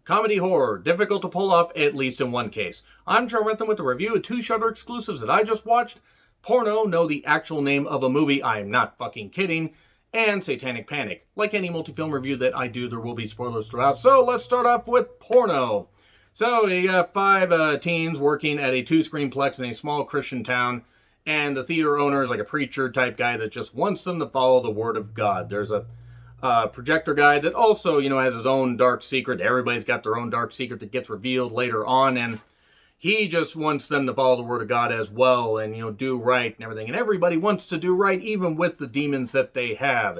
Comedy horror, difficult to pull off, at least in one case. I'm Joe Rentham with a review of 2 Shudder exclusives that I just watched. Porno, know the actual name of a movie, I'm not fucking kidding, and Satanic Panic. Like any multi-film review that I do, there will be spoilers throughout, so let's start off with Porno. So, you got 5 teens working at a 2-screenplex in a small Christian town, and the theater owner is like a preacher type guy that just wants them to follow the word of God. There's a projector guy that also, has his own dark secret. Everybody's got their own dark secret that gets revealed later on, and he just wants them to follow the word of God as well and, do right and everything. And everybody wants to do right, even with the demons that they have.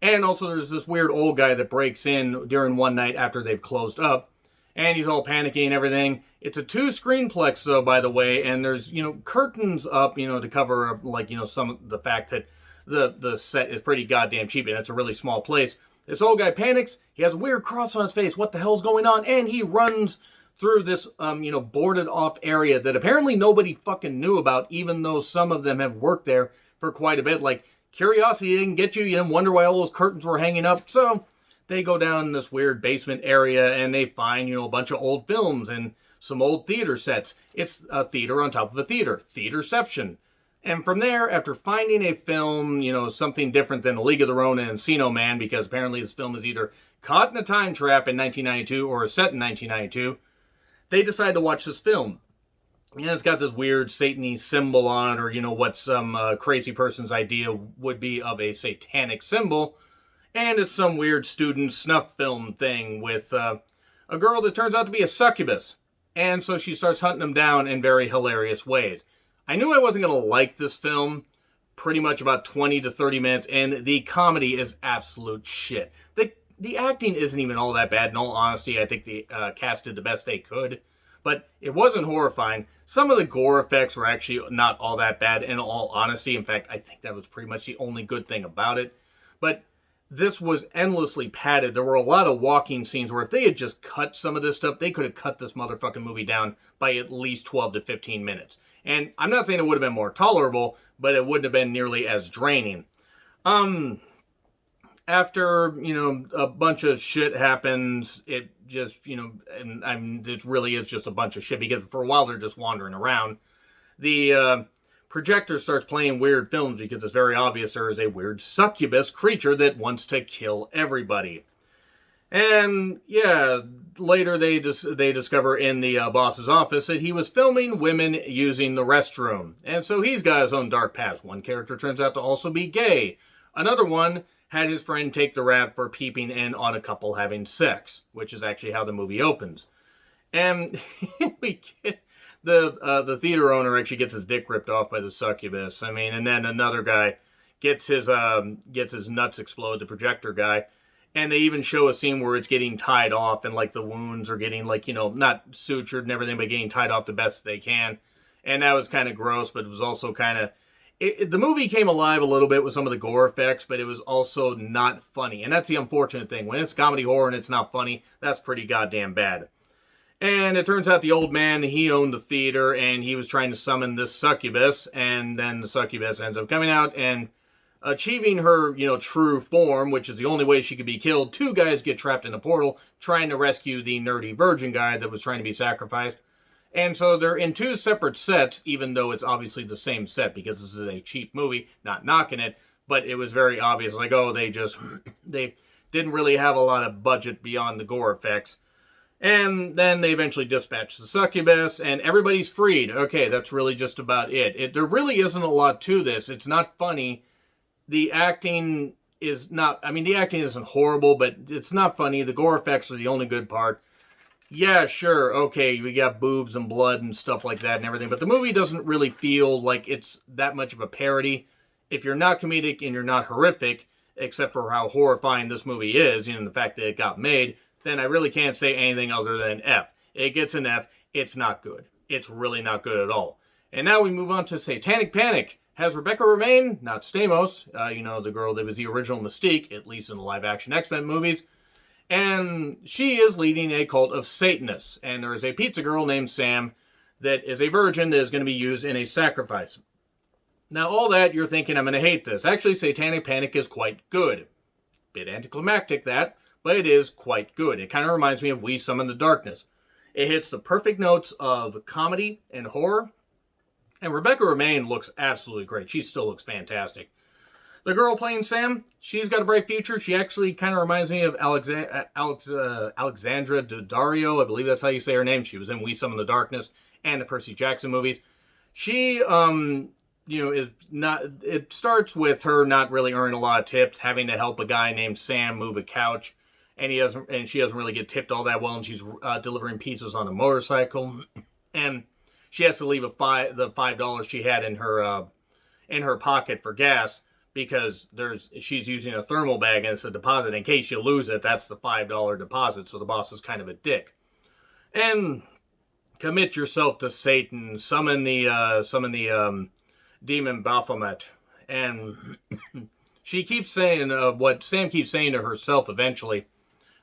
And also there's this weird old guy that breaks in during one night after they've closed up, and he's all panicky and everything. It's a 2-screenplex, though, by the way, and there's, curtains up, to cover up, like, some of the fact that the set is pretty goddamn cheap, and it's a really small place. This old guy panics. He has a weird cross on his face. What the hell's going on? And he runs through this, boarded off area that apparently nobody fucking knew about, even though some of them have worked there for quite a bit. Like, curiosity didn't get you. You didn't wonder why all those curtains were hanging up. So they go down this weird basement area and they find, a bunch of old films and some old theater sets. It's a theater on top of a theater. Theaterception. And from there, after finding a film, something different than A League of Their Own and Encino Man, because apparently this film is either caught in a time trap in 1992 or set in 1992, they decide to watch this film. And it's got this weird Satan-y symbol on it, or, what some crazy person's idea would be of a satanic symbol. And it's some weird student snuff film thing with a girl that turns out to be a succubus. And so she starts hunting them down in very hilarious ways. I knew I wasn't going to like this film pretty much about 20 to 30 minutes, and the comedy is absolute shit. The acting isn't even all that bad, in all honesty. I think the cast did the best they could, but it wasn't horrifying. Some of the gore effects were actually not all that bad, in all honesty. In fact, I think that was pretty much the only good thing about it. But this was endlessly padded. There were a lot of walking scenes where if they had just cut some of this stuff, they could have cut this motherfucking movie down by at least 12 to 15 minutes. And I'm not saying it would have been more tolerable, but it wouldn't have been nearly as draining. After, a bunch of shit happens, it just, it really is just a bunch of shit, because for a while they're just wandering around. The projector starts playing weird films because it's very obvious there is a weird succubus creature that wants to kill everybody. And, yeah, later they discover in the boss's office that he was filming women using the restroom. And so he's got his own dark past. One character turns out to also be gay. Another one had his friend take the rap for peeping in on a couple having sex, which is actually how the movie opens. And we get the theater owner actually gets his dick ripped off by the succubus. And then another guy gets his nuts explode, the projector guy. And they even show a scene where it's getting tied off and, like, the wounds are getting, like, not sutured and everything, but getting tied off the best they can. And that was kind of gross, but it was also kind of... the movie came alive a little bit with some of the gore effects, but it was also not funny. And that's the unfortunate thing. When it's comedy horror and it's not funny, that's pretty goddamn bad. And it turns out the old man, he owned the theater, and he was trying to summon this succubus, and then the succubus ends up coming out and achieving her, true form, which is the only way she could be killed. 2 guys get trapped in a portal trying to rescue the nerdy virgin guy that was trying to be sacrificed. And so they're in 2 separate sets, even though it's obviously the same set, because this is a cheap movie, not knocking it, but it was very obvious, like, oh, they didn't really have a lot of budget beyond the gore effects. And then they eventually dispatch the succubus, and everybody's freed. Okay, that's really just about it. There really isn't a lot to this. It's not funny. The acting is not... the acting isn't horrible, but it's not funny. The gore effects are the only good part. Yeah, sure, okay, we got boobs and blood and stuff like that and everything, but the movie doesn't really feel like it's that much of a parody. If you're not comedic and you're not horrific, except for how horrifying this movie is, the fact that it got made, then I really can't say anything other than F. It gets an F. It's not good. It's really not good at all. And now we move on to Satanic Panic. Has Rebecca Romijn, not Stamos, the girl that was the original Mystique, at least in the live-action X-Men movies. And she is leading a cult of Satanists. And there is a pizza girl named Sam that is a virgin that is going to be used in a sacrifice. Now, all that, you're thinking, I'm going to hate this. Actually, Satanic Panic is quite good. Bit anticlimactic, that. but it is quite good. It kind of reminds me of We Summon the Darkness. It hits the perfect notes of comedy and horror, and Rebecca Romijn looks absolutely great. She still looks fantastic. The girl playing Sam, she's got a bright future. She actually kind of reminds me of Alexandra Daddario. I believe that's how you say her name. She was in We Summon the Darkness and the Percy Jackson movies. She, is not. It starts with her not really earning a lot of tips, having to help a guy named Sam move a couch, and she doesn't really get tipped all that well, and she's delivering pizzas on a motorcycle, and she has to leave the $5 she had in her pocket for gas, because she's using a thermal bag and it's a deposit. In case you lose it, that's the $5 deposit. So the boss is kind of a dick. And commit yourself to Satan. Summon the demon Baphomet. And she keeps saying what Sam keeps saying to herself eventually.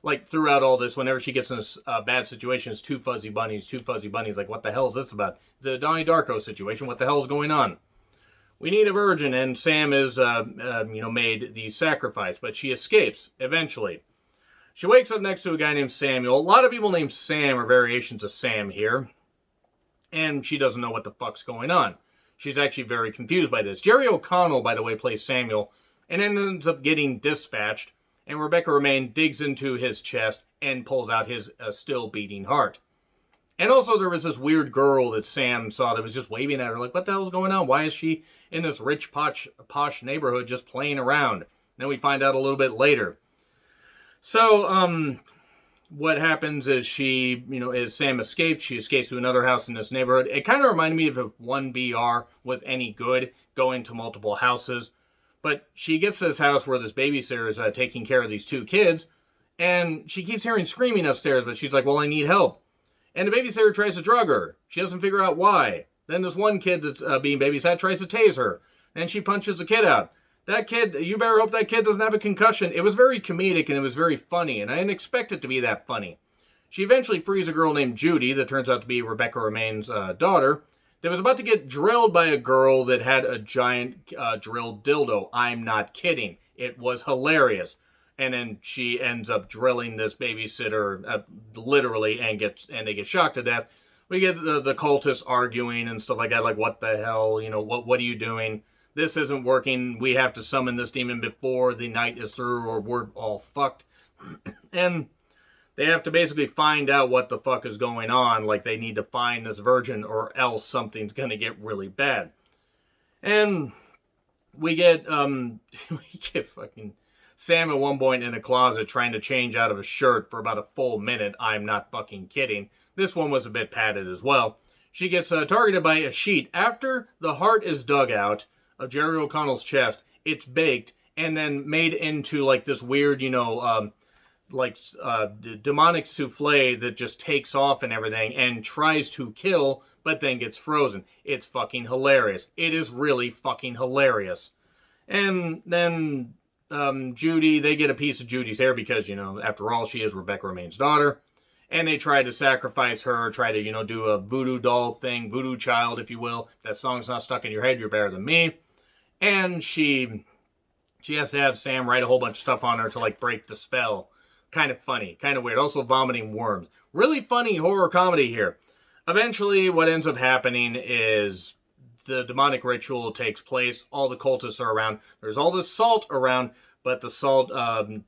Like throughout all this, whenever she gets in a bad situation, it's two fuzzy bunnies. Like, what the hell is this about? It's a Donnie Darko situation. What the hell is going on? We need a virgin, and Sam is, made the sacrifice, but she escapes eventually. She wakes up next to a guy named Samuel. A lot of people named Sam are variations of Sam here, and she doesn't know what the fuck's going on. She's actually very confused by this. Jerry O'Connell, by the way, plays Samuel, and ends up getting dispatched, and Rebecca Romijn digs into his chest and pulls out his still beating heart. And also there was this weird girl that Sam saw that was just waving at her like, what the hell's going on? Why is she in this rich, posh neighborhood just playing around? And then we find out a little bit later. So, what happens is as Sam escaped, she escapes to another house in this neighborhood. It kind of reminded me of if 1BR was any good, going to multiple houses. But she gets to this house where this babysitter is taking care of these two kids, and she keeps hearing screaming upstairs, but she's like, well, I need help. And the babysitter tries to drug her. She doesn't figure out why. Then this one kid that's being babysat tries to tase her. And she punches the kid out. That kid, you better hope that kid doesn't have a concussion. It was very comedic and it was very funny. And I didn't expect it to be that funny. She eventually frees a girl named Judy that turns out to be Rebecca Romijn's daughter. That was about to get drilled by a girl that had a giant drilled dildo. I'm not kidding. It was hilarious. And then she ends up drilling this babysitter literally, and they get shocked to death. We get the cultists arguing and stuff like that. Like, what the hell? What are you doing? This isn't working. We have to summon this demon before the night is through, or we're all fucked. And they have to basically find out what the fuck is going on. Like, they need to find this virgin, or else something's gonna get really bad. And we get fucking Sam at one point in a closet trying to change out of a shirt for about a full minute. I'm not fucking kidding. This one was a bit padded as well. She gets targeted by a sheet. After the heart is dug out of Jerry O'Connell's chest, it's baked and then made into like this weird, demonic souffle that just takes off and everything and tries to kill, but then gets frozen. It's fucking hilarious. It is really fucking hilarious. And then Judy, they get a piece of Judy's hair because, after all, she is Rebecca Romijn's daughter. And they try to sacrifice her, try to, do a voodoo doll thing, voodoo child, if you will. That song's not stuck in your head, you're better than me. And she has to have Sam write a whole bunch of stuff on her to, like, break the spell. Kind of funny, kind of weird. Also vomiting worms. Really funny horror comedy here. Eventually, what ends up happening is the demonic ritual takes place. All the cultists are around. There's all this salt around, but the salt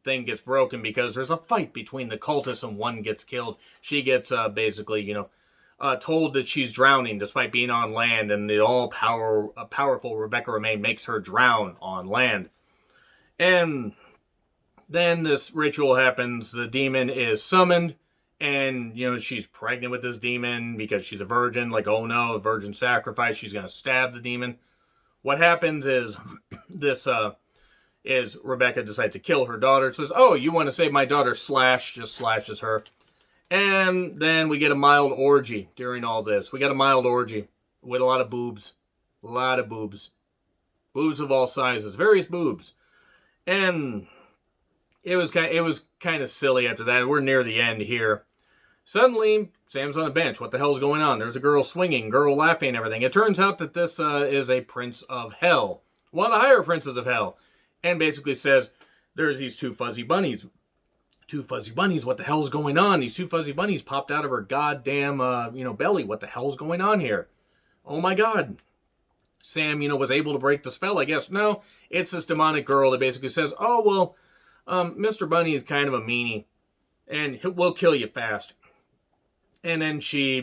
thing gets broken because there's a fight between the cultists and one gets killed. She gets basically, told that she's drowning despite being on land, and the powerful Rebecca Romijn makes her drown on land. And then this ritual happens. The demon is summoned, and, she's pregnant with this demon because she's a virgin. Like, oh no, a virgin sacrifice. She's going to stab the demon. What happens is Rebecca decides to kill her daughter. Says, oh, you want to save my daughter? Just slashes her. And then we get a mild orgy during all this. We got a mild orgy with a lot of boobs. A lot of boobs. Boobs of all sizes. Various boobs. And it was kind of silly after that. We're near the end here. Suddenly, Sam's on a bench. What the hell's going on? There's a girl swinging, girl laughing and everything. It turns out that this is a prince of hell. One of the higher princes of hell. And basically says, there's these two fuzzy bunnies. two fuzzy bunnies, what the hell's going on? These two fuzzy bunnies popped out of her goddamn, belly. What the hell's going on here? Oh my God. Sam, was able to break the spell, I guess. No, it's this demonic girl that basically says, oh, well, Mr. Bunny is kind of a meanie, and we'll kill you fast. And then she,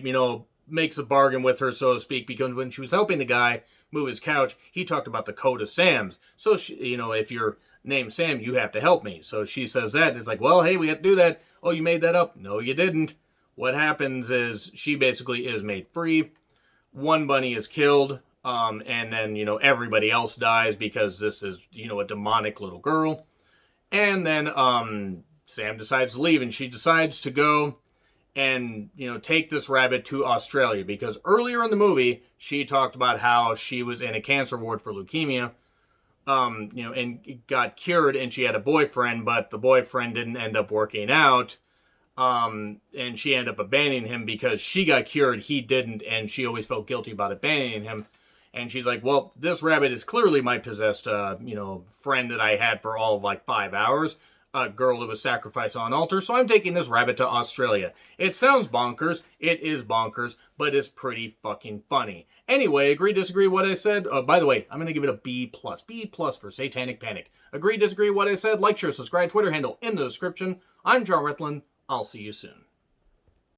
makes a bargain with her, so to speak, because when she was helping the guy move his couch, he talked about the code of Sam's. So, she, if you're named Sam, you have to help me. So she says that. It's like, well, hey, we have to do that. Oh, you made that up? No, you didn't. What happens is she basically is made free. One bunny is killed. And then, everybody else dies because this is, a demonic little girl. And then, Sam decides to leave, and she decides to go and, take this rabbit to Australia, because earlier in the movie, she talked about how she was in a cancer ward for leukemia, and got cured, and she had a boyfriend, but the boyfriend didn't end up working out. And she ended up abandoning him because she got cured, he didn't, and she always felt guilty about abandoning him. And she's like, well, this rabbit is clearly my possessed, friend that I had for all of 5 hours. A girl who was sacrificed on an altar. So I'm taking this rabbit to Australia. It sounds bonkers. It is bonkers, but it's pretty fucking funny. Anyway, agree, disagree what I said? By the way, I'm going to give it a B+. B+ for Satanic Panic. Agree, disagree what I said? Like, share, subscribe, Twitter handle in the description. I'm John Retlin. I'll see you soon.